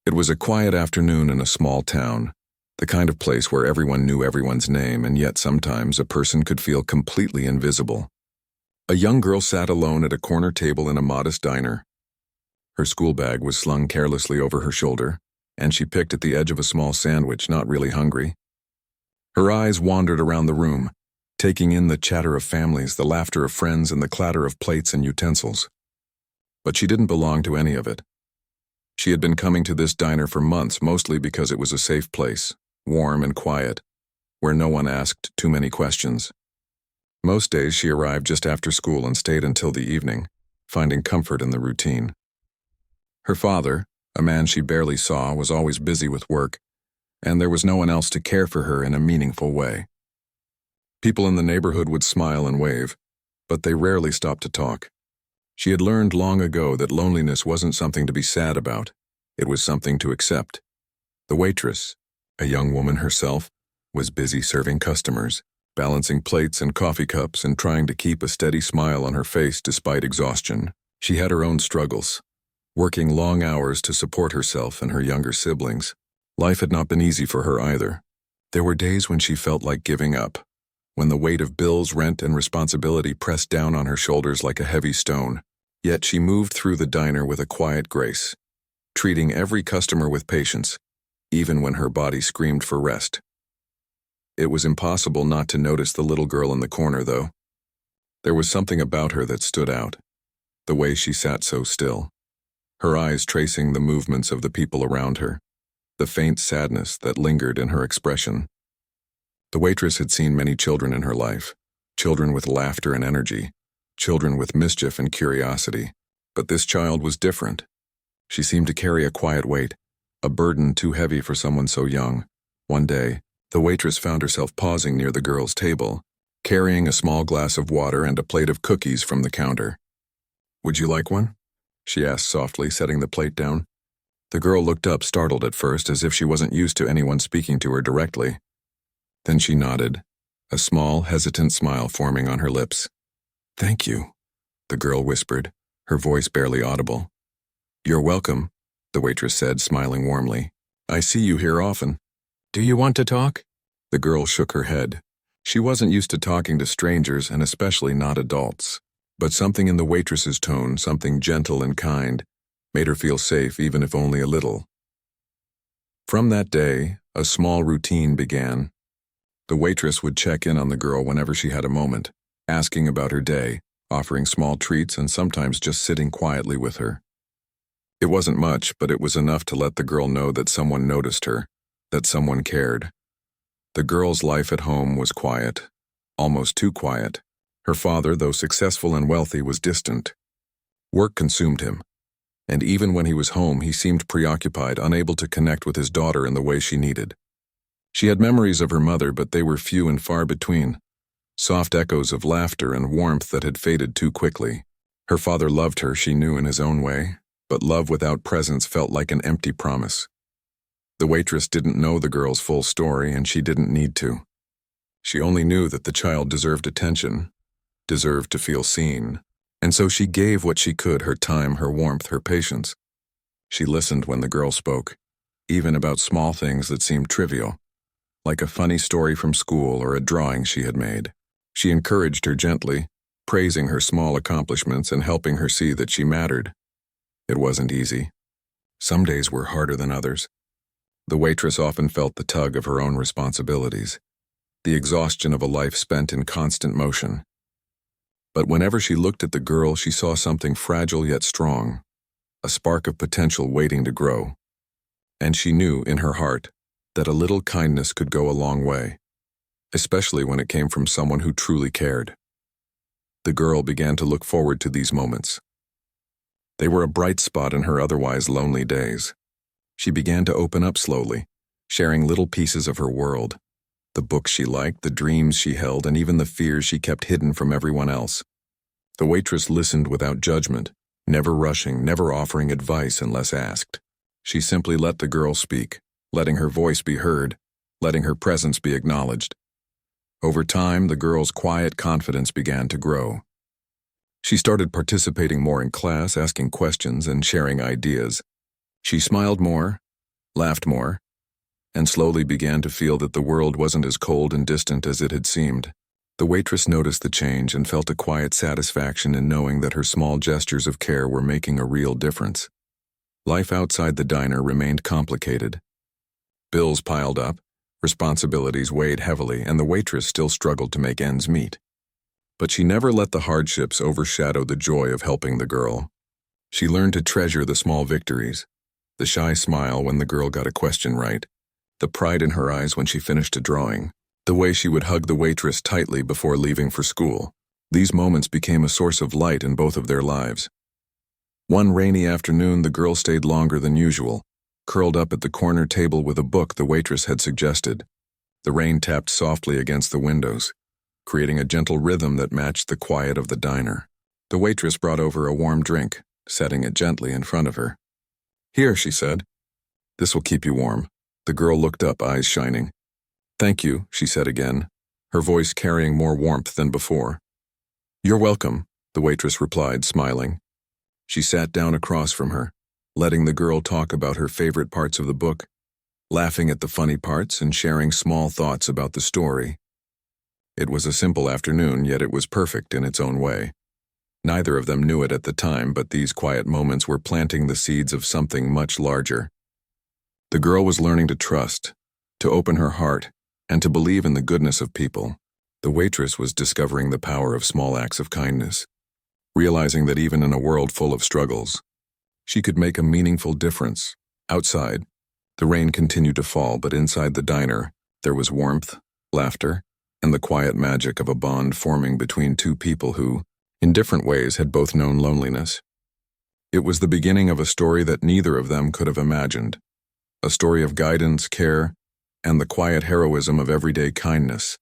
It was a quiet afternoon in a small town, the kind of place where everyone knew everyone's name, and yet sometimes a person could feel completely invisible. A young girl sat alone at a corner table in a modest diner. Her school bag was slung carelessly over her shoulder, and she picked at the edge of a small sandwich, not really hungry. Her eyes wandered around the room, taking in the chatter of families, the laughter of friends, and the clatter of plates and utensils. But she didn't belong to any of it. She had been coming to this diner for months, mostly because it was a safe place, warm and quiet, where no one asked too many questions. Most days she arrived just after school and stayed until the evening, finding comfort in the routine. Her father, a man she barely saw, was always busy with work, and there was no one else to care for her in a meaningful way. People in the neighborhood would smile and wave, but they rarely stopped to talk. She had learned long ago that loneliness wasn't something to be sad about. It was something to accept. The waitress, a young woman herself, was busy serving customers, balancing plates and coffee cups and trying to keep a steady smile on her face despite exhaustion. She had her own struggles, working long hours to support herself and her younger siblings. Life had not been easy for her either. There were days when she felt like giving up, when the weight of bills, rent, and responsibility pressed down on her shoulders like a heavy stone. Yet she moved through the diner with a quiet grace, treating every customer with patience, even when her body screamed for rest. It was impossible not to notice the little girl in the corner, though. There was something about her that stood out, the way she sat so still, her eyes tracing the movements of the people around her, the faint sadness that lingered in her expression. The waitress had seen many children in her life, children with laughter and energy, children with mischief and curiosity, but this child was different. She seemed to carry a quiet weight, a burden too heavy for someone so young. One day, the waitress found herself pausing near the girl's table, carrying a small glass of water and a plate of cookies from the counter. "Would you like one?" she asked softly, setting the plate down. The girl looked up, startled at first, as if she wasn't used to anyone speaking to her directly. Then she nodded, a small, hesitant smile forming on her lips. "Thank you," the girl whispered, her voice barely audible. "You're welcome," the waitress said, smiling warmly. "I see you here often. Do you want to talk?" The girl shook her head. She wasn't used to talking to strangers, and especially not adults. But something in the waitress's tone, something gentle and kind, made her feel safe, even if only a little. From that day, a small routine began. The waitress would check in on the girl whenever she had a moment, asking about her day, offering small treats, and sometimes just sitting quietly with her. It wasn't much, but it was enough to let the girl know that someone noticed her, that someone cared. The girl's life at home was quiet, almost too quiet. Her father, though successful and wealthy, was distant. Work consumed him, and even when he was home, he seemed preoccupied, unable to connect with his daughter in the way she needed. She had memories of her mother, but they were few and far between. Soft echoes of laughter and warmth that had faded too quickly. Her father loved her, she knew, in his own way, but love without presence felt like an empty promise. The waitress didn't know the girl's full story, and she didn't need to. She only knew that the child deserved attention, deserved to feel seen, and so she gave what she could, her time, her warmth, her patience. She listened when the girl spoke, even about small things that seemed trivial, like a funny story from school or a drawing she had made. She encouraged her gently, praising her small accomplishments and helping her see that she mattered. It wasn't easy. Some days were harder than others. The waitress often felt the tug of her own responsibilities, the exhaustion of a life spent in constant motion. But whenever she looked at the girl, she saw something fragile yet strong, a spark of potential waiting to grow. And she knew in her heart that a little kindness could go a long way, especially when it came from someone who truly cared. The girl began to look forward to these moments. They were a bright spot in her otherwise lonely days. She began to open up slowly, sharing little pieces of her world, the books she liked, the dreams she held, and even the fears she kept hidden from everyone else. The waitress listened without judgment, never rushing, never offering advice unless asked. She simply let the girl speak, letting her voice be heard, letting her presence be acknowledged. Over time, the girl's quiet confidence began to grow. She started participating more in class, asking questions and sharing ideas. She smiled more, laughed more, and slowly began to feel that the world wasn't as cold and distant as it had seemed. The waitress noticed the change and felt a quiet satisfaction in knowing that her small gestures of care were making a real difference. Life outside the diner remained complicated. Bills piled up, responsibilities weighed heavily, and the waitress still struggled to make ends meet. But she never let the hardships overshadow the joy of helping the girl. She learned to treasure the small victories, the shy smile when the girl got a question right, the pride in her eyes when she finished a drawing, the way she would hug the waitress tightly before leaving for school. These moments became a source of light in both of their lives. One rainy afternoon, the girl stayed longer than usual, curled up at the corner table with a book the waitress had suggested. The rain tapped softly against the windows, creating a gentle rhythm that matched the quiet of the diner. The waitress brought over a warm drink, setting it gently in front of her. "Here," she said. "This will keep you warm." The girl looked up, eyes shining. "Thank you," she said again, her voice carrying more warmth than before. "You're welcome," the waitress replied, smiling. She sat down across from her, letting the girl talk about her favorite parts of the book, laughing at the funny parts and sharing small thoughts about the story. It was a simple afternoon, yet it was perfect in its own way. Neither of them knew it at the time, but these quiet moments were planting the seeds of something much larger. The girl was learning to trust, to open her heart, and to believe in the goodness of people. The waitress was discovering the power of small acts of kindness, realizing that even in a world full of struggles, she could make a meaningful difference. Outside, the rain continued to fall, but inside the diner, there was warmth, laughter, and the quiet magic of a bond forming between two people who, in different ways, had both known loneliness. It was the beginning of a story that neither of them could have imagined, a story of guidance, care, and the quiet heroism of everyday kindness.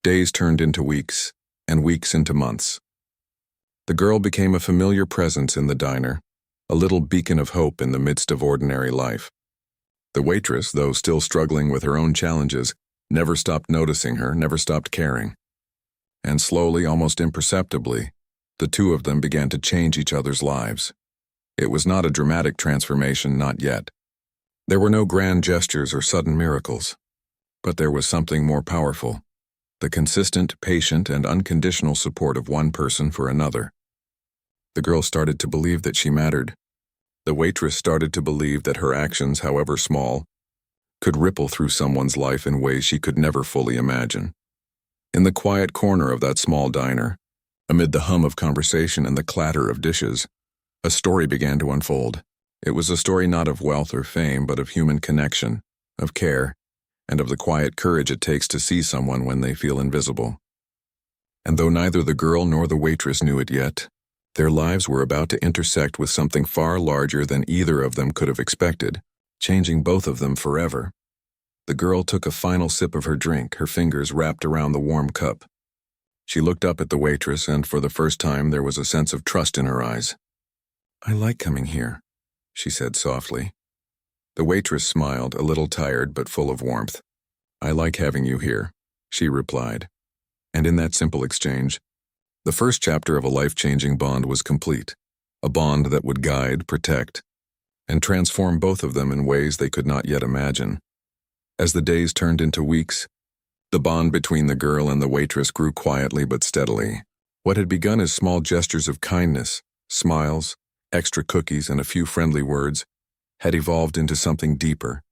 Days turned into weeks, and weeks into months. The girl became a familiar presence in the diner, a little beacon of hope in the midst of ordinary life. The waitress, though still struggling with her own challenges, never stopped noticing her, never stopped caring. And slowly, almost imperceptibly, the two of them began to change each other's lives. It was not a dramatic transformation, not yet. There were no grand gestures or sudden miracles. But there was something more powerful, the consistent, patient, and unconditional support of one person for another. The girl started to believe that she mattered. The waitress started to believe that her actions, however small, could ripple through someone's life in ways she could never fully imagine. In the quiet corner of that small diner, amid the hum of conversation and the clatter of dishes, a story began to unfold. It was a story not of wealth or fame, but of human connection, of care, and of the quiet courage it takes to see someone when they feel invisible. And though neither the girl nor the waitress knew it yet, their lives were about to intersect with something far larger than either of them could have expected, changing both of them forever. The girl took a final sip of her drink, her fingers wrapped around the warm cup. She looked up at the waitress, and for the first time there was a sense of trust in her eyes. "I like coming here," she said softly. The waitress smiled, a little tired but full of warmth. "I like having you here," she replied. And in that simple exchange, the first chapter of a life-changing bond was complete, a bond that would guide, protect, and transform both of them in ways they could not yet imagine. As the days turned into weeks, the bond between the girl and the waitress grew quietly but steadily. What had begun as small gestures of kindness, smiles, extra cookies, and a few friendly words, had evolved into something deeper.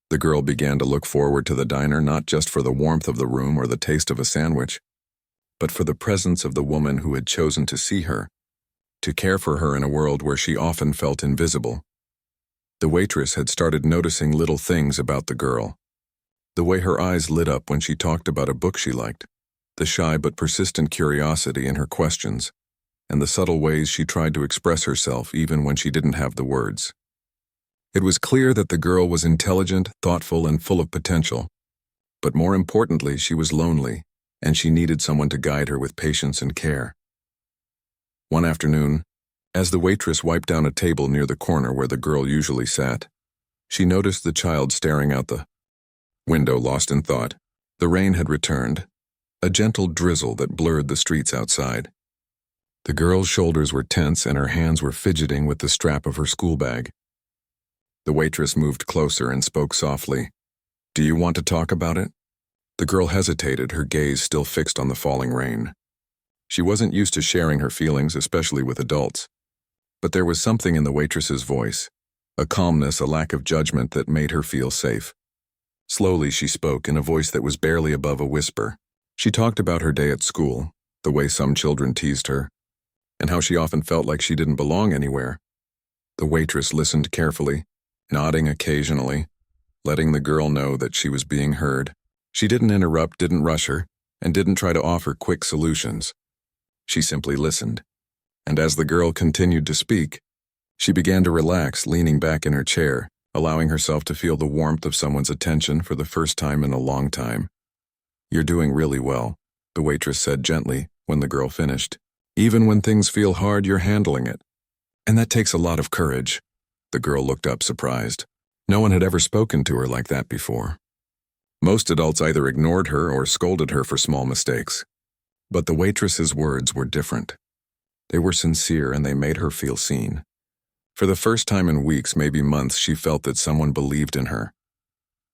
The girl began to look forward to the diner not just for the warmth of the room or the taste of a sandwich, but for the presence of the woman who had chosen to see her, to care for her in a world where she often felt invisible. The waitress had started noticing little things about the girl. The way her eyes lit up when she talked about a book she liked, the shy but persistent curiosity in her questions, and the subtle ways she tried to express herself even when she didn't have the words. It was clear that the girl was intelligent, thoughtful, and full of potential. But more importantly, she was lonely, and she needed someone to guide her with patience and care. One afternoon, as the waitress wiped down a table near the corner where the girl usually sat, she noticed the child staring out the window, lost in thought. The rain had returned, a gentle drizzle that blurred the streets outside. The girl's shoulders were tense and her hands were fidgeting with the strap of her school bag. The waitress moved closer and spoke softly. "Do you want to talk about it?" The girl hesitated, her gaze still fixed on the falling rain. She wasn't used to sharing her feelings, especially with adults. But there was something in the waitress's voice, a calmness, a lack of judgment that made her feel safe. Slowly she spoke in a voice that was barely above a whisper. She talked about her day at school, the way some children teased her, and how she often felt like she didn't belong anywhere. The waitress listened carefully, nodding occasionally, letting the girl know that she was being heard. She didn't interrupt, didn't rush her, and didn't try to offer quick solutions. She simply listened. And as the girl continued to speak, she began to relax, leaning back in her chair, allowing herself to feel the warmth of someone's attention for the first time in a long time. "You're doing really well," the waitress said gently when the girl finished. "Even when things feel hard, you're handling it. And that takes a lot of courage." The girl looked up surprised. No one had ever spoken to her like that before. Most adults either ignored her or scolded her for small mistakes. But the waitress's words were different. They were sincere and they made her feel seen. For the first time in weeks, maybe months, she felt that someone believed in her.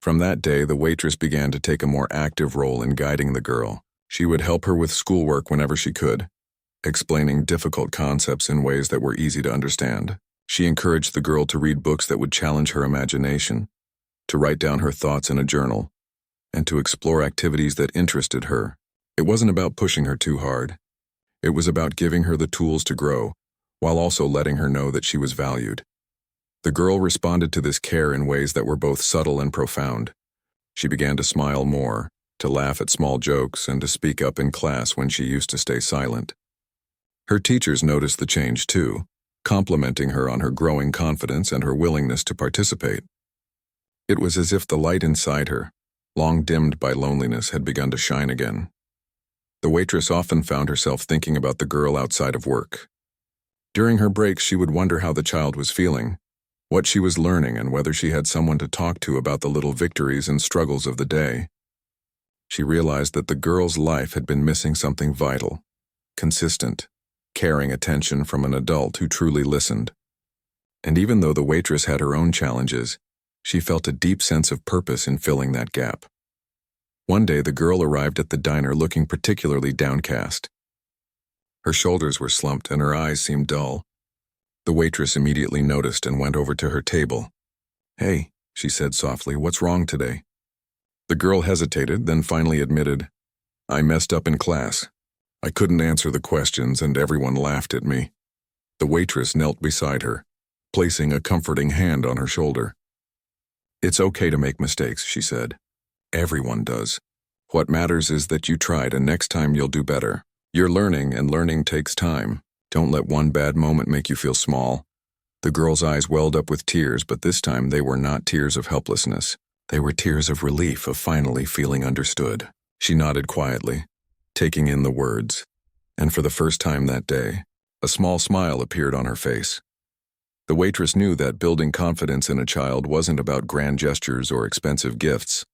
From that day, the waitress began to take a more active role in guiding the girl. She would help her with schoolwork whenever she could, explaining difficult concepts in ways that were easy to understand. She encouraged the girl to read books that would challenge her imagination, to write down her thoughts in a journal, and to explore activities that interested her. It wasn't about pushing her too hard. It was about giving her the tools to grow, while also letting her know that she was valued. The girl responded to this care in ways that were both subtle and profound. She began to smile more, to laugh at small jokes, and to speak up in class when she used to stay silent. Her teachers noticed the change too, complimenting her on her growing confidence and her willingness to participate. It was as if the light inside her, long dimmed by loneliness, had begun to shine again. The waitress often found herself thinking about the girl outside of work. During her breaks, she would wonder how the child was feeling, what she was learning, and whether she had someone to talk to about the little victories and struggles of the day. She realized that the girl's life had been missing something vital, consistent, caring attention from an adult who truly listened. And even though the waitress had her own challenges, she felt a deep sense of purpose in filling that gap. One day, the girl arrived at the diner looking particularly downcast. Her shoulders were slumped and her eyes seemed dull. The waitress immediately noticed and went over to her table. "Hey," she said softly, "what's wrong today?" The girl hesitated, then finally admitted, "I messed up in class. I couldn't answer the questions and everyone laughed at me." The waitress knelt beside her, placing a comforting hand on her shoulder. "It's okay to make mistakes," she said. "Everyone does. What matters is that you tried, and next time you'll do better. You're learning, and learning takes time. Don't let one bad moment make you feel small." The girl's eyes welled up with tears, but this time they were not tears of helplessness. They were tears of relief, of finally feeling understood. She nodded quietly, taking in the words, and for the first time that day, a small smile appeared on her face. The waitress knew that building confidence in a child wasn't about grand gestures or expensive gifts.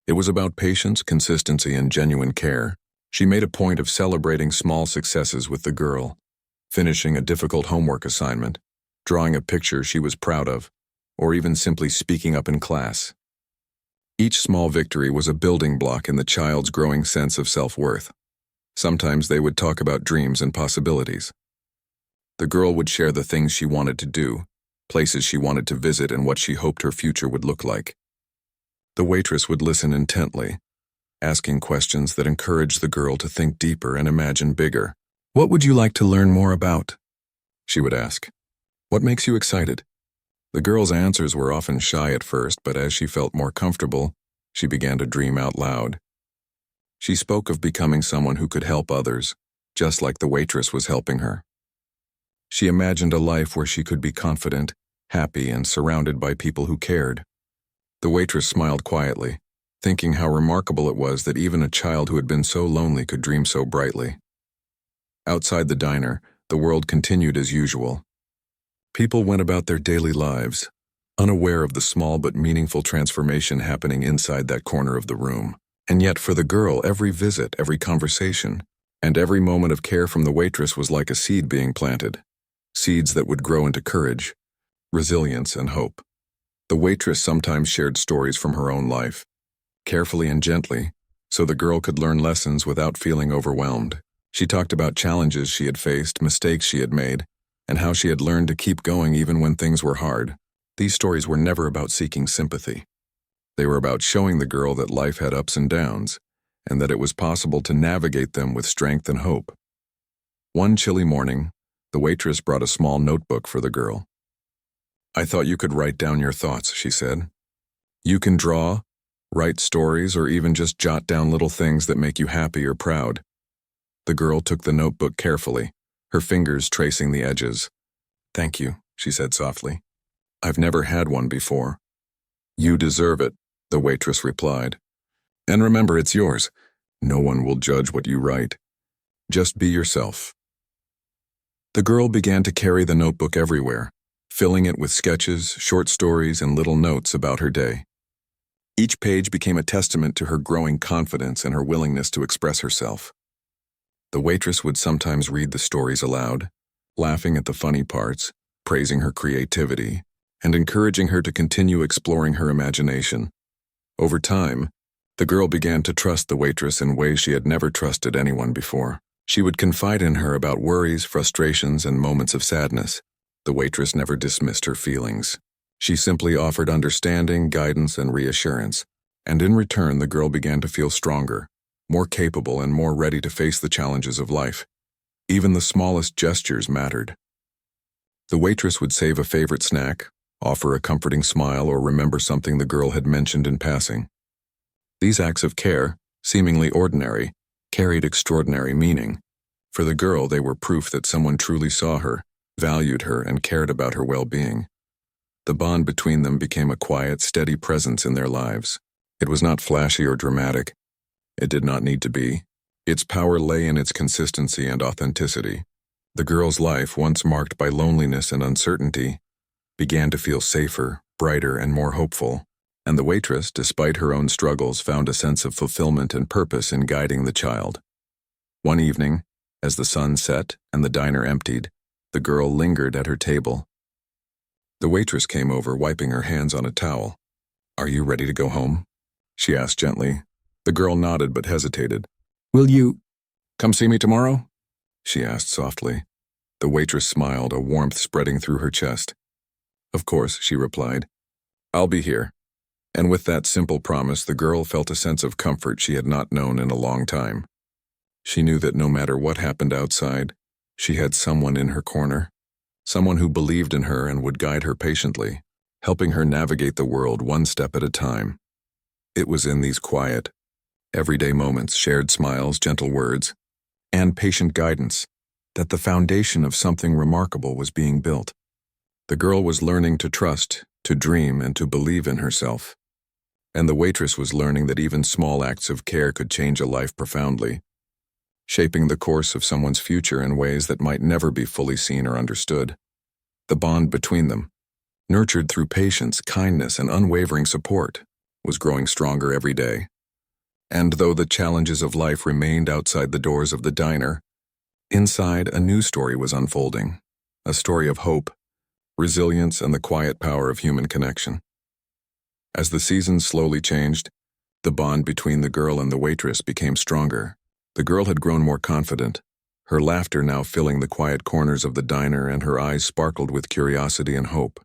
It was about patience, consistency, and genuine care. She made a point of celebrating small successes with the girl, finishing a difficult homework assignment, drawing a picture she was proud of, or even simply speaking up in class. Each small victory was a building block in the child's growing sense of self-worth. Sometimes they would talk about dreams and possibilities. The girl would share the things she wanted to do, places she wanted to visit, and what she hoped her future would look like. The waitress would listen intently, asking questions that encouraged the girl to think deeper and imagine bigger. "What would you like to learn more about?" she would ask. "What makes you excited?" The girl's answers were often shy at first, but as she felt more comfortable, she began to dream out loud. She spoke of becoming someone who could help others, just like the waitress was helping her. She imagined a life where she could be confident, happy, and surrounded by people who cared. The waitress smiled quietly, thinking how remarkable it was that even a child who had been so lonely could dream so brightly. Outside the diner, the world continued as usual. People went about their daily lives, unaware of the small but meaningful transformation happening inside that corner of the room. And yet for the girl, every visit, every conversation, and every moment of care from the waitress was like a seed being planted. Seeds that would grow into courage, resilience, and hope. The waitress sometimes shared stories from her own life, carefully and gently, so the girl could learn lessons without feeling overwhelmed. She talked about challenges she had faced, mistakes she had made, and how she had learned to keep going even when things were hard. These stories were never about seeking sympathy. They were about showing the girl that life had ups and downs, and that it was possible to navigate them with strength and hope. One chilly morning, the waitress brought a small notebook for the girl. "I thought you could write down your thoughts," she said. "You can draw, write stories, or even just jot down little things that make you happy or proud." The girl took the notebook carefully, her fingers tracing the edges. "Thank you," she said softly. "I've never had one before." "You deserve it," the waitress replied. "And remember, it's yours. No one will judge what you write. Just be yourself." The girl began to carry the notebook everywhere, filling it with sketches, short stories, and little notes about her day. Each page became a testament to her growing confidence and her willingness to express herself. The waitress would sometimes read the stories aloud, laughing at the funny parts, praising her creativity, and encouraging her to continue exploring her imagination. Over time, the girl began to trust the waitress in ways she had never trusted anyone before. She would confide in her about worries, frustrations, and moments of sadness. The waitress never dismissed her feelings. She simply offered understanding, guidance, and reassurance, and in return the girl began to feel stronger, more capable, and more ready to face the challenges of life. Even the smallest gestures mattered. The waitress would save a favorite snack, offer a comforting smile, or remember something the girl had mentioned in passing. These acts of care, seemingly ordinary, carried extraordinary meaning. For the girl, they were proof that someone truly saw her, valued her, and cared about her well-being. The bond between them became a quiet, steady presence in their lives. It was not flashy or dramatic. It did not need to be. Its power lay in its consistency and authenticity. The girl's life, once marked by loneliness and uncertainty, began to feel safer, brighter, and more hopeful. And the waitress, despite her own struggles, found a sense of fulfillment and purpose in guiding the child. One evening, as the sun set and the diner emptied, the girl lingered at her table. The waitress came over, wiping her hands on a towel. "Are you ready to go home?" she asked gently. The girl nodded but hesitated. "Will you come see me tomorrow?" she asked softly. The waitress smiled, a warmth spreading through her chest. "Of course," she replied. "I'll be here." And with that simple promise, the girl felt a sense of comfort she had not known in a long time. She knew that no matter what happened outside, she had someone in her corner, someone who believed in her and would guide her patiently, helping her navigate the world one step at a time. It was in these quiet, everyday moments, shared smiles, gentle words, and patient guidance, that the foundation of something remarkable was being built. The girl was learning to trust, to dream, and to believe in herself. And the waitress was learning that even small acts of care could change a life profoundly, shaping the course of someone's future in ways that might never be fully seen or understood. The bond between them, nurtured through patience, kindness, and unwavering support, was growing stronger every day. And though the challenges of life remained outside the doors of the diner, inside a new story was unfolding, a story of hope, resilience, and the quiet power of human connection. As the seasons slowly changed, the bond between the girl and the waitress became stronger. The girl had grown more confident, her laughter now filling the quiet corners of the diner, and her eyes sparkled with curiosity and hope.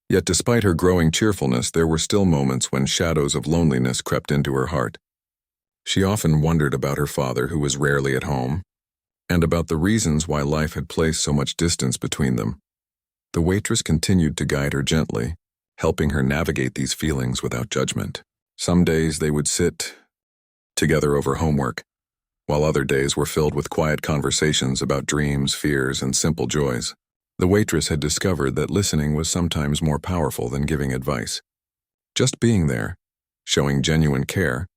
Yet despite her growing cheerfulness, there were still moments when shadows of loneliness crept into her heart. She often wondered about her father, who was rarely at home, and about the reasons why life had placed so much distance between them. The waitress continued to guide her gently, helping her navigate these feelings without judgment. Some days they would sit together over homework, while other days were filled with quiet conversations about dreams, fears, and simple joys. The waitress had discovered that listening was sometimes more powerful than giving advice. Just being there, showing genuine care,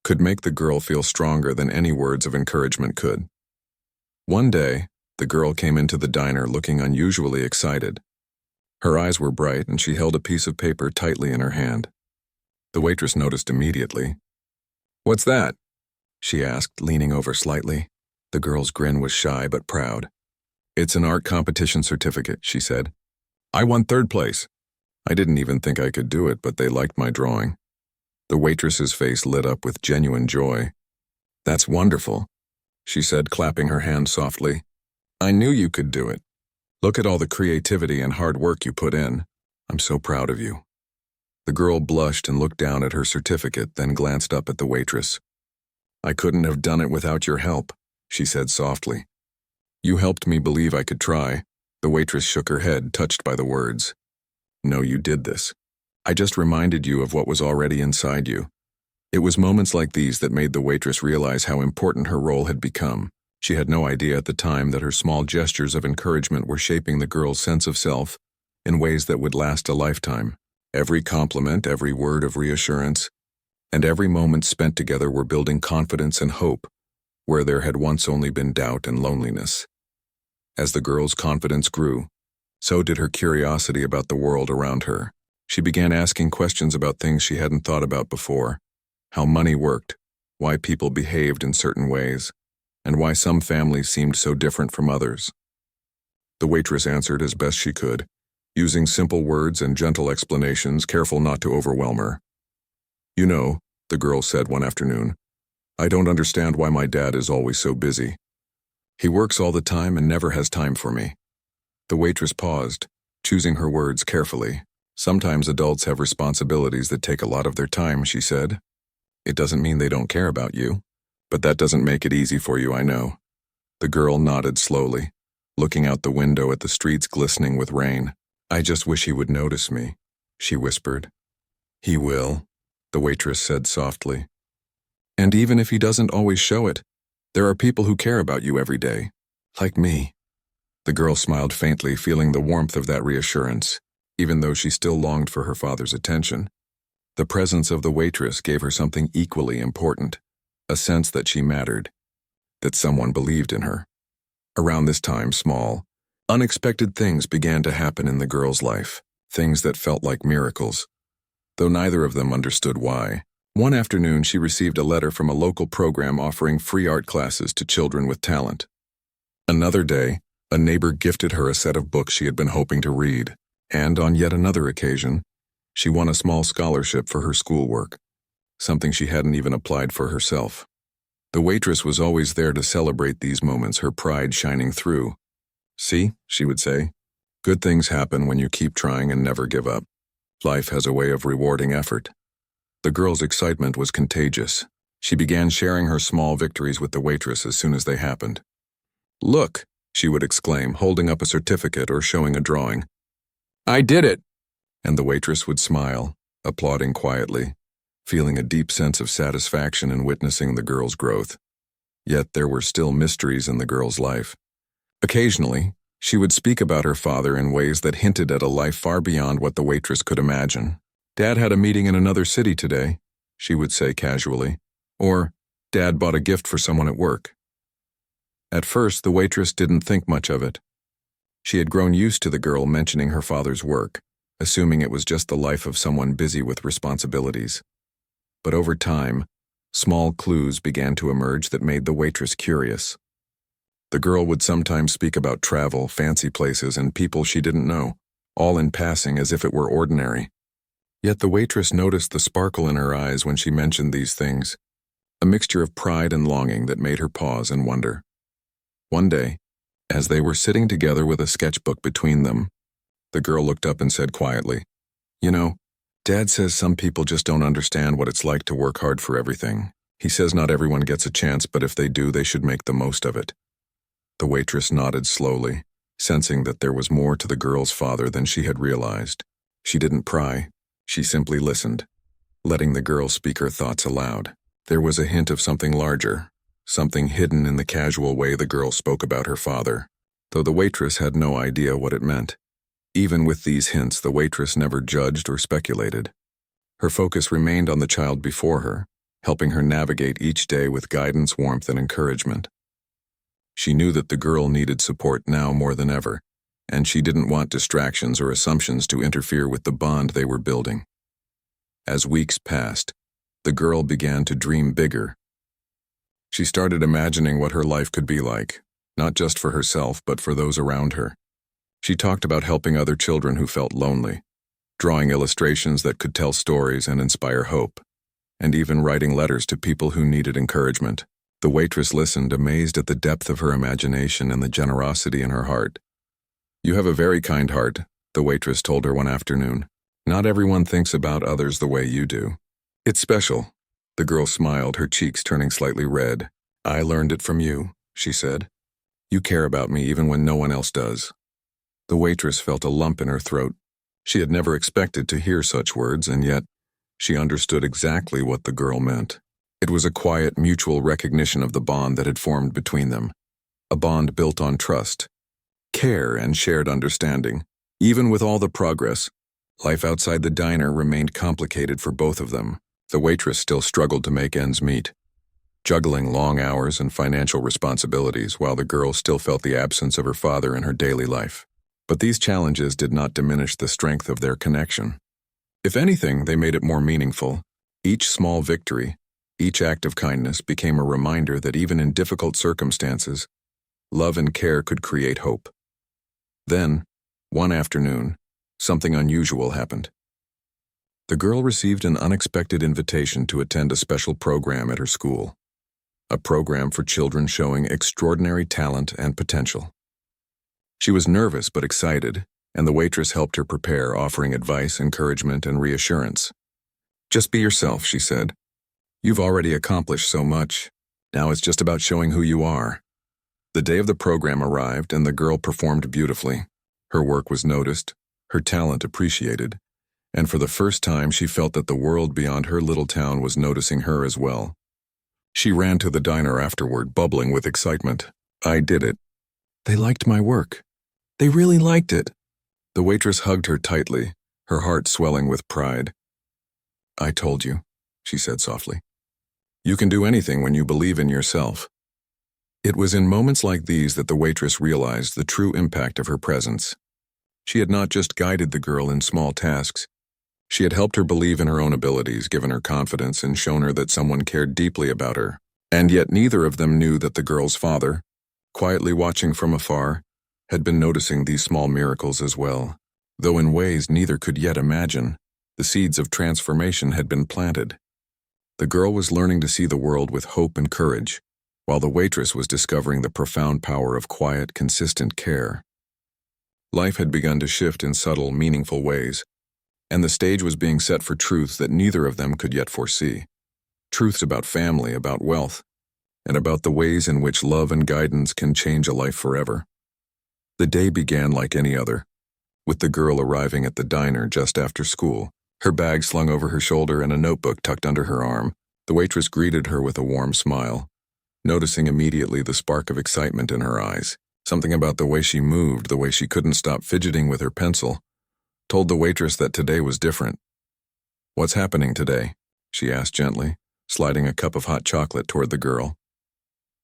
could make the girl feel stronger than any words of encouragement could. One day, the girl came into the diner looking unusually excited. Her eyes were bright, and she held a piece of paper tightly in her hand. The waitress noticed immediately. "What's that?" she asked, leaning over slightly. The girl's grin was shy but proud. "It's an art competition certificate," she said. "I won third place." I didn't even think I could do it, but they liked my drawing." The waitress's face lit up with genuine joy. "That's wonderful," she said, clapping her hands softly. "I knew you could do it. Look at all the creativity and hard work you put in. I'm so proud of you." The girl blushed and looked down at her certificate, then glanced up at the waitress. "I couldn't have done it without your help," she said softly. "You helped me believe I could try." The waitress shook her head, touched by the words. "No, you did this. I just reminded you of what was already inside you." It was moments like these that made the waitress realize how important her role had become. She had no idea at the time that her small gestures of encouragement were shaping the girl's sense of self in ways that would last a lifetime. Every compliment, every word of reassurance, and every moment spent together were building confidence and hope where there had once only been doubt and loneliness. As the girl's confidence grew, so did her curiosity about the world around her. She began asking questions about things she hadn't thought about before: how money worked, why people behaved in certain ways, and why some families seemed so different from others. The waitress answered as best she could, using simple words and gentle explanations, careful not to overwhelm her. "You know," the girl said one afternoon, "I don't understand why my dad is always so busy. He works all the time and never has time for me." The waitress paused, choosing her words carefully. "Sometimes adults have responsibilities that take a lot of their time," she said. "It doesn't mean they don't care about you, but that doesn't make it easy for you, I know." The girl nodded slowly, looking out the window at the streets glistening with rain. "I just wish he would notice me," she whispered. "He will," the waitress said softly. "And even if he doesn't always show it, there are people who care about you every day, like me." The girl smiled faintly, feeling the warmth of that reassurance, even though she still longed for her father's attention. The presence of the waitress gave her something equally important, a sense that she mattered, that someone believed in her. Around this time, small, unexpected things began to happen in the girl's life, things that felt like miracles, though neither of them understood why. One afternoon, she received a letter from a local program offering free art classes to children with talent. Another day, a neighbor gifted her a set of books she had been hoping to read, and on yet another occasion, she won a small scholarship for her schoolwork, something she hadn't even applied for herself. The waitress was always there to celebrate these moments, her pride shining through. "See," she would say, "good things happen when you keep trying and never give up. Life has a way of rewarding effort." The girl's excitement was contagious. She began sharing her small victories with the waitress as soon as they happened. "Look," she would exclaim, holding up a certificate or showing a drawing. "I did it!" And the waitress would smile, applauding quietly, feeling a deep sense of satisfaction in witnessing the girl's growth. Yet there were still mysteries in the girl's life. Occasionally, she would speak about her father in ways that hinted at a life far beyond what the waitress could imagine. "Dad had a meeting in another city today," she would say casually, or "Dad bought a gift for someone at work." At first, the waitress didn't think much of it. She had grown used to the girl mentioning her father's work, assuming it was just the life of someone busy with responsibilities. But over time, small clues began to emerge that made the waitress curious. The girl would sometimes speak about travel, fancy places, and people she didn't know, all in passing as if it were ordinary. Yet the waitress noticed the sparkle in her eyes when she mentioned these things, a mixture of pride and longing that made her pause and wonder. One day, as they were sitting together with a sketchbook between them, the girl looked up and said quietly, "You know, Dad says some people just don't understand what it's like to work hard for everything. He says not everyone gets a chance, but if they do, they should make the most of it." The waitress nodded slowly, sensing that there was more to the girl's father than she had realized. She didn't pry. She simply listened, letting the girl speak her thoughts aloud. There was a hint of something larger, something hidden in the casual way the girl spoke about her father, though the waitress had no idea what it meant. Even with these hints, the waitress never judged or speculated. Her focus remained on the child before her, helping her navigate each day with guidance, warmth, and encouragement. She knew that the girl needed support now more than ever, and she didn't want distractions or assumptions to interfere with the bond they were building. As weeks passed, the girl began to dream bigger. She started imagining what her life could be like, not just for herself, but for those around her. She talked about helping other children who felt lonely, drawing illustrations that could tell stories and inspire hope, and even writing letters to people who needed encouragement. The waitress listened, amazed at the depth of her imagination and the generosity in her heart. "You have a very kind heart," the waitress told her one afternoon. "Not everyone thinks about others the way you do." "It's special." The girl smiled, her cheeks turning slightly red. "I learned it from you," she said. "You care about me even when no one else does." The waitress felt a lump in her throat. She had never expected to hear such words, and yet she understood exactly what the girl meant. It was a quiet, mutual recognition of the bond that had formed between them. A bond built on trust, care, and shared understanding. Even with all the progress, life outside the diner remained complicated for both of them. The waitress still struggled to make ends meet, juggling long hours and financial responsibilities, while the girl still felt the absence of her father in her daily life. But these challenges did not diminish the strength of their connection. If anything, they made it more meaningful. Each small victory, each act of kindness became a reminder that even in difficult circumstances, love and care could create hope. Then, one afternoon, something unusual happened. The girl received an unexpected invitation to attend a special program at her school, a program for children showing extraordinary talent and potential. She was nervous but excited, and the waitress helped her prepare, offering advice, encouragement, and reassurance. "Just be yourself," she said. "You've already accomplished so much. Now it's just about showing who you are." The day of the program arrived, and the girl performed beautifully. Her work was noticed, her talent appreciated, and for the first time she felt that the world beyond her little town was noticing her as well. She ran to the diner afterward, bubbling with excitement. "I did it. They liked my work. They really liked it." The waitress hugged her tightly, her heart swelling with pride. "I told you," she said softly. "You can do anything when you believe in yourself." It was in moments like these that the waitress realized the true impact of her presence. She had not just guided the girl in small tasks. She had helped her believe in her own abilities, given her confidence, and shown her that someone cared deeply about her. And yet neither of them knew that the girl's father, quietly watching from afar, had been noticing these small miracles as well. Though in ways neither could yet imagine, the seeds of transformation had been planted. The girl was learning to see the world with hope and courage, while the waitress was discovering the profound power of quiet, consistent care. Life had begun to shift in subtle, meaningful ways, and the stage was being set for truths that neither of them could yet foresee. Truths about family, about wealth, and about the ways in which love and guidance can change a life forever. The day began like any other, with the girl arriving at the diner just after school, her bag slung over her shoulder and a notebook tucked under her arm. The waitress greeted her with a warm smile, noticing immediately the spark of excitement in her eyes. Something about the way she moved, the way she couldn't stop fidgeting with her pencil, told the waitress that today was different. "What's happening today?" she asked gently, sliding a cup of hot chocolate toward the girl.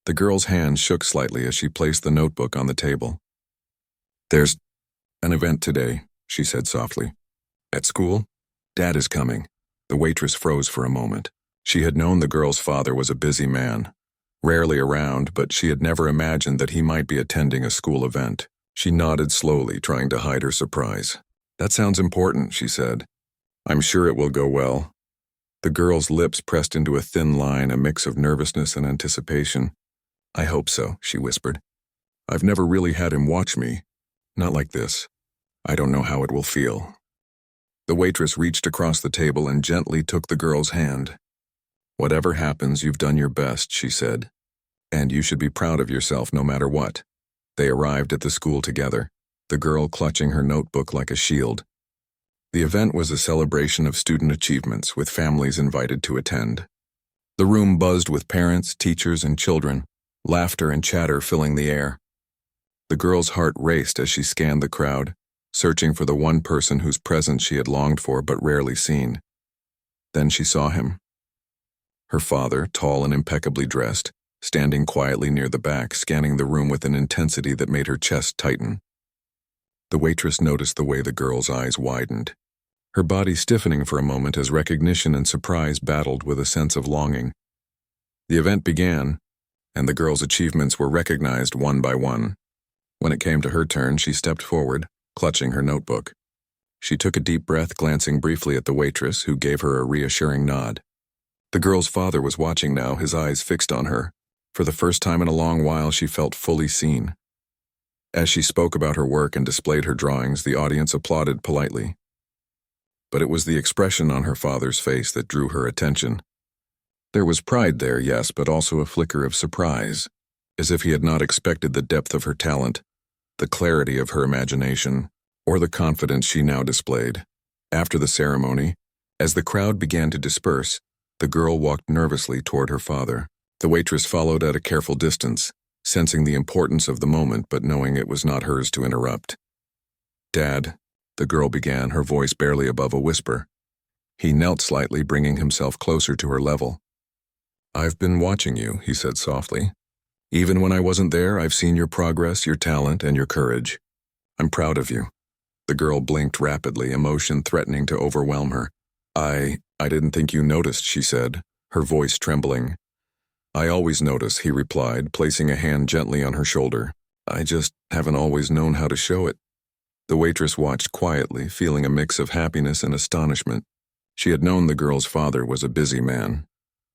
The girl's hand shook slightly as she placed the notebook on the table. "There's an event today," she said softly. "At school? Dad is coming." The waitress froze for a moment. She had known the girl's father was a busy man, rarely around, but she had never imagined that he might be attending a school event. She nodded slowly, trying to hide her surprise. "That sounds important," she said. "I'm sure it will go well." The girl's lips pressed into a thin line, a mix of nervousness and anticipation. "I hope so," she whispered. "I've never really had him watch me. Not like this. I don't know how it will feel." The waitress reached across the table and gently took the girl's hand. "Whatever happens, you've done your best," she said. "And you should be proud of yourself no matter what." They arrived at the school together, the girl clutching her notebook like a shield. The event was a celebration of student achievements, with families invited to attend. The room buzzed with parents, teachers, and children, laughter and chatter filling the air. The girl's heart raced as she scanned the crowd, searching for the one person whose presence she had longed for but rarely seen. Then she saw him. Her father, tall and impeccably dressed, standing quietly near the back, scanning the room with an intensity that made her chest tighten. The waitress noticed the way the girl's eyes widened, her body stiffening for a moment as recognition and surprise battled with a sense of longing. The event began, and the girl's achievements were recognized one by one. When it came to her turn, she stepped forward, clutching her notebook. She took a deep breath, glancing briefly at the waitress, who gave her a reassuring nod. The girl's father was watching now, his eyes fixed on her. For the first time in a long while, she felt fully seen. As she spoke about her work and displayed her drawings, the audience applauded politely. But it was the expression on her father's face that drew her attention. There was pride there, yes, but also a flicker of surprise, as if he had not expected the depth of her talent, the clarity of her imagination, or the confidence she now displayed. After the ceremony, as the crowd began to disperse, the girl walked nervously toward her father. The waitress followed at a careful distance, sensing the importance of the moment but knowing it was not hers to interrupt. "Dad," the girl began, her voice barely above a whisper. He knelt slightly, bringing himself closer to her level. "I've been watching you," he said softly. "Even when I wasn't there, I've seen your progress, your talent, and your courage. I'm proud of you." The girl blinked rapidly, emotion threatening to overwhelm her. I didn't think you noticed," she said, her voice trembling. "I always notice," he replied, placing a hand gently on her shoulder. "I just haven't always known how to show it." The waitress watched quietly, feeling a mix of happiness and astonishment. She had known the girl's father was a busy man,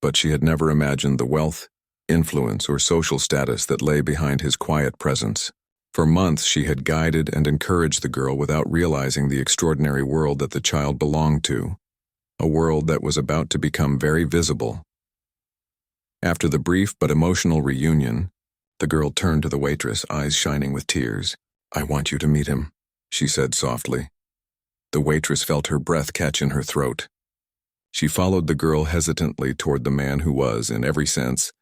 but she had never imagined the wealth, influence, or social status that lay behind his quiet presence. For months she had guided and encouraged the girl without realizing the extraordinary world that the child belonged to, a world that was about to become very visible. After the brief but emotional reunion, the girl turned to the waitress, eyes shining with tears. "I want you to meet him," she said softly. The waitress felt her breath catch in her throat. She followed the girl hesitantly toward the man who was, in every sense,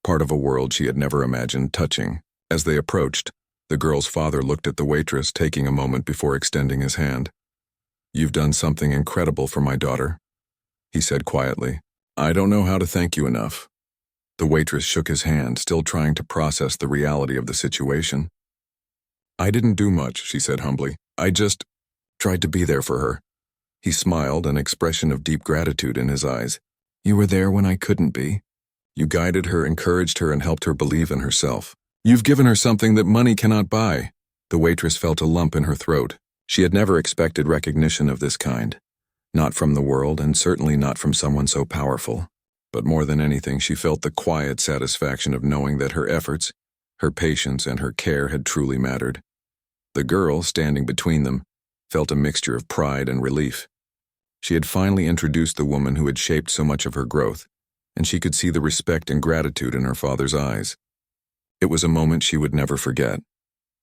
part of a world she had never imagined touching. As they approached, the girl's father looked at the waitress, taking a moment before extending his hand. "You've done something incredible for my daughter," he said quietly. "I don't know how to thank you enough." The waitress shook his hand, still trying to process the reality of the situation. "I didn't do much," she said humbly. "I just tried to be there for her." He smiled, an expression of deep gratitude in his eyes. "You were there when I couldn't be. You guided her, encouraged her, and helped her believe in herself. You've given her something that money cannot buy." The waitress felt a lump in her throat. She had never expected recognition of this kind. Not from the world, and certainly not from someone so powerful. But more than anything, she felt the quiet satisfaction of knowing that her efforts, her patience, and her care had truly mattered. The girl, standing between them, felt a mixture of pride and relief. She had finally introduced the woman who had shaped so much of her growth, and she could see the respect and gratitude in her father's eyes. It was a moment she would never forget,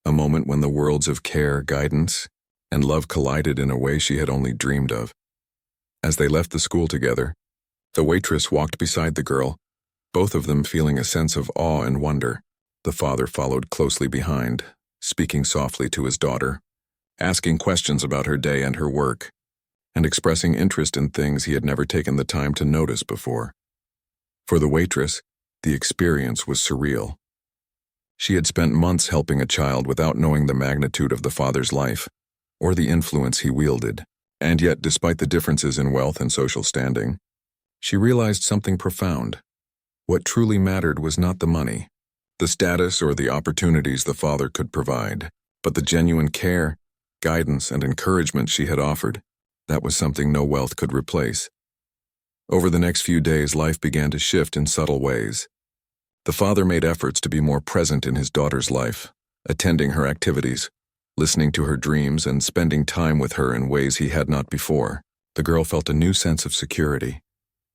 a moment when the worlds of care, guidance, and love collided in a way she had only dreamed of. As they left the school together, the waitress walked beside the girl, both of them feeling a sense of awe and wonder. The father followed closely behind, speaking softly to his daughter, asking questions about her day and her work, and expressing interest in things he had never taken the time to notice before. For the waitress, the experience was surreal. She had spent months helping a child without knowing the magnitude of the father's life, or the influence he wielded. And yet, despite the differences in wealth and social standing, she realized something profound. What truly mattered was not the money, the status, or the opportunities the father could provide, but the genuine care, guidance, and encouragement she had offered. That was something no wealth could replace. Over the next few days, life began to shift in subtle ways. The father made efforts to be more present in his daughter's life, attending her activities, listening to her dreams, and spending time with her in ways he had not before. The girl felt a new sense of security,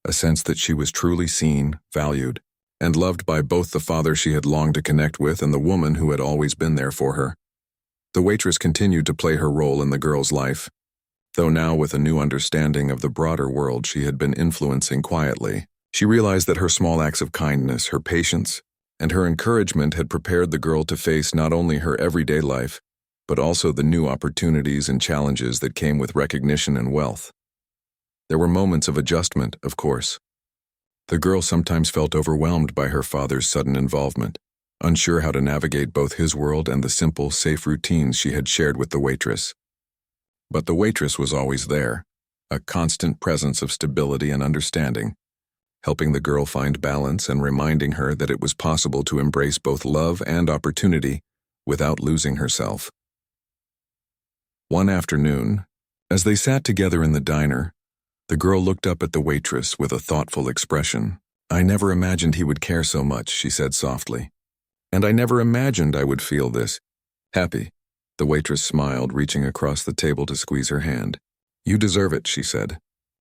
a sense that she was truly seen, valued, and loved by both the father she had longed to connect with and the woman who had always been there for her. The waitress continued to play her role in the girl's life, though now with a new understanding of the broader world she had been influencing quietly. She realized that her small acts of kindness, her patience, and her encouragement had prepared the girl to face not only her everyday life, but also the new opportunities and challenges that came with recognition and wealth. There were moments of adjustment, of course. The girl sometimes felt overwhelmed by her father's sudden involvement, unsure how to navigate both his world and the simple, safe routines she had shared with the waitress. But the waitress was always there, a constant presence of stability and understanding, helping the girl find balance and reminding her that it was possible to embrace both love and opportunity without losing herself. One afternoon, As they sat together in the diner, the girl looked up at the waitress with a thoughtful expression. "I never imagined he would care so much," she said softly. "And I never imagined I would feel this happy." The waitress smiled, reaching across the table to squeeze her hand. "You deserve it," she said.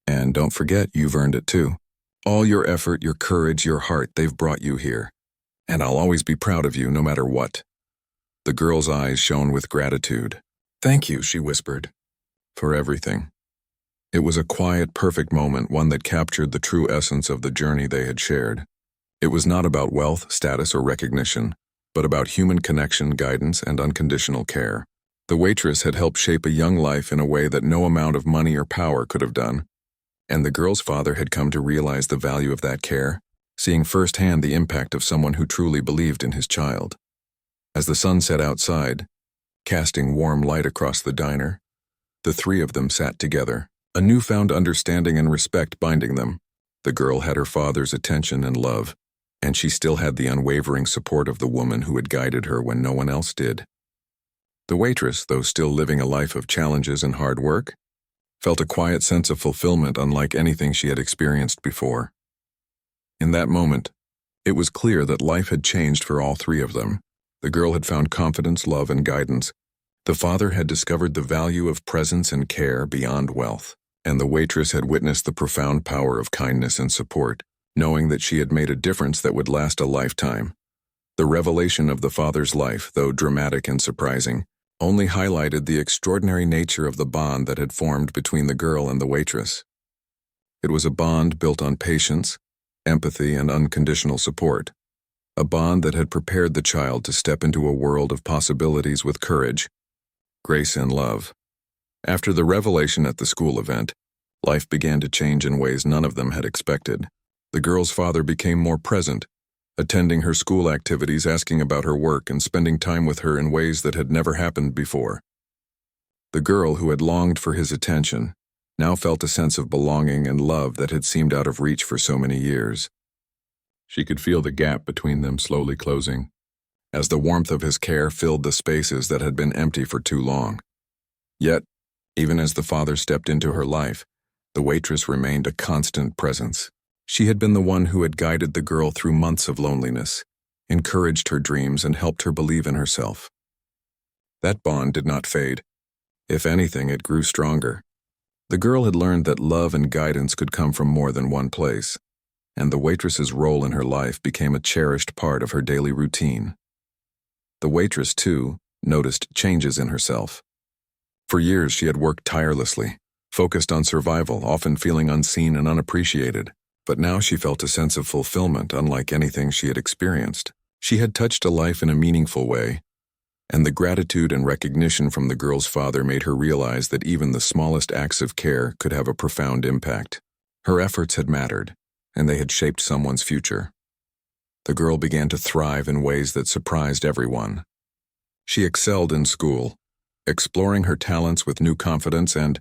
"And don't forget, you've earned it too. All your effort, your courage, your heart, they've brought you here. And I'll always be proud of you, no matter what." The girl's eyes shone with gratitude. "Thank you," she whispered, "for everything." It was a quiet, perfect moment, one that captured the true essence of the journey they had shared. It was not about wealth, status, or recognition, but about human connection, guidance, and unconditional care. The waitress had helped shape a young life in a way that no amount of money or power could have done. And the girl's father had come to realize the value of that care, seeing firsthand the impact of someone who truly believed in his child. As the sun set outside, casting warm light across the diner, the three of them sat together, a newfound understanding and respect binding them. The girl had her father's attention and love, and she still had the unwavering support of the woman who had guided her when no one else did. The waitress, though still living a life of challenges and hard work, felt a quiet sense of fulfillment unlike anything she had experienced before. In that moment, it was clear that life had changed for all three of them. The girl had found confidence, love, and guidance. The father had discovered the value of presence and care beyond wealth, and the waitress had witnessed the profound power of kindness and support, knowing that she had made a difference that would last a lifetime. The revelation of the father's life, though dramatic and surprising, only highlighted the extraordinary nature of the bond that had formed between the girl and the waitress. It was a bond built on patience, empathy, and unconditional support, a bond that had prepared the child to step into a world of possibilities with courage, grace, and love. After the revelation at the school event, life began to change in ways none of them had expected. The girl's father became more present, attending her school activities, asking about her work, and spending time with her in ways that had never happened before. The girl, who had longed for his attention, now felt a sense of belonging and love that had seemed out of reach for so many years. She could feel the gap between them slowly closing, as the warmth of his care filled the spaces that had been empty for too long. Yet, even as the father stepped into her life, the waitress remained a constant presence. She had been the one who had guided the girl through months of loneliness, encouraged her dreams, and helped her believe in herself. That bond did not fade. If anything, it grew stronger. The girl had learned that love and guidance could come from more than one place, and the waitress's role in her life became a cherished part of her daily routine. The waitress, too, noticed changes in herself. For years, she had worked tirelessly, focused on survival, often feeling unseen and unappreciated. But now she felt a sense of fulfillment unlike anything she had experienced. She had touched a life in a meaningful way, and the gratitude and recognition from the girl's father made her realize that even the smallest acts of care could have a profound impact. Her efforts had mattered, and they had shaped someone's future. The girl began to thrive in ways that surprised everyone. She excelled in school, exploring her talents with new confidence and,